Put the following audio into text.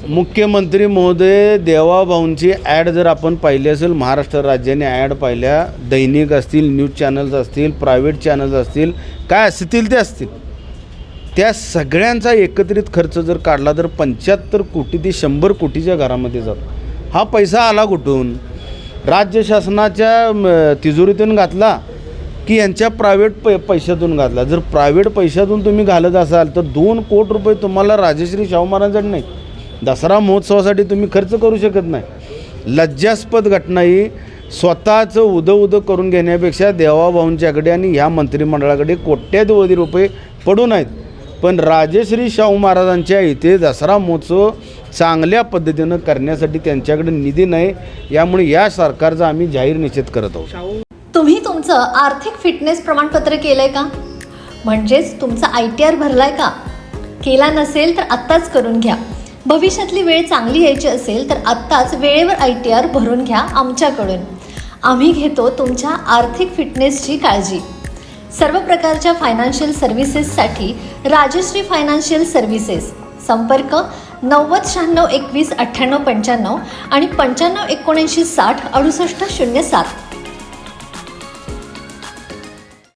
मुख्यमंत्री महोदय देवाभाऊंची ॲड जर आपण पाहिली असेल, महाराष्ट्र राज्याने ॲड पाहिल्या, दैनिक असतील, न्यूज चॅनल्स असतील, प्रायव्हेट चॅनल्स असतील, काय असतील ते असतील, त्या सगळ्यांचा एकत्रित खर्च जर काढला तर 75 कोटी ते 100 कोटीच्या घरामध्ये जातो. हा पैसा आला कुठून? राज्य शासनाच्या तिजोरीतून घातला की यांच्या प्रायव्हेट पैशातून घातला? जर प्रायव्हेट पैशातून तुम्ही घालत असाल तर 2 कोटी रुपये तुम्हाला राजश्री शाहू महाराजांकडे नाही. दसरा महोत्सवासाठी तुम्ही खर्च करू शकत नाही. लज्जास्पद घटना ही. स्वतःचं उदं करून घेण्यापेक्षा देवाभाऊंच्याकडे आणि ह्या मंत्रिमंडळाकडे कोट्यावधी रुपये पडून आहेत, पण राजश्री शाहू महाराजांच्या इथे दसरा महोत्सव चांगल्या पद्धतीनं करण्यासाठी त्यांच्याकडे निधी नाही. यामुळे या सरकारचा आम्ही जाहीर निषेध करत आहोत. तुम्ही तुमचं आर्थिक फिटनेस प्रमाणपत्र केलंय का? म्हणजेच तुमचा ITR भरलाय का? केला नसेल तर आत्ताच करून घ्या. भविष्यातली वेळ चांगली यायची असेल तर आत्ताच वेळेवर ITR भरून घ्या आमच्याकडून. आम्ही घेतो तुमच्या आर्थिक फिटनेसची काळजी. सर्व प्रकारच्या फायनान्शियल सर्व्हिसेससाठी राजश्री फायनान्शियल सर्व्हिसेस. संपर्क 90 96 21 98 95 आणि 95 79 60 68 07.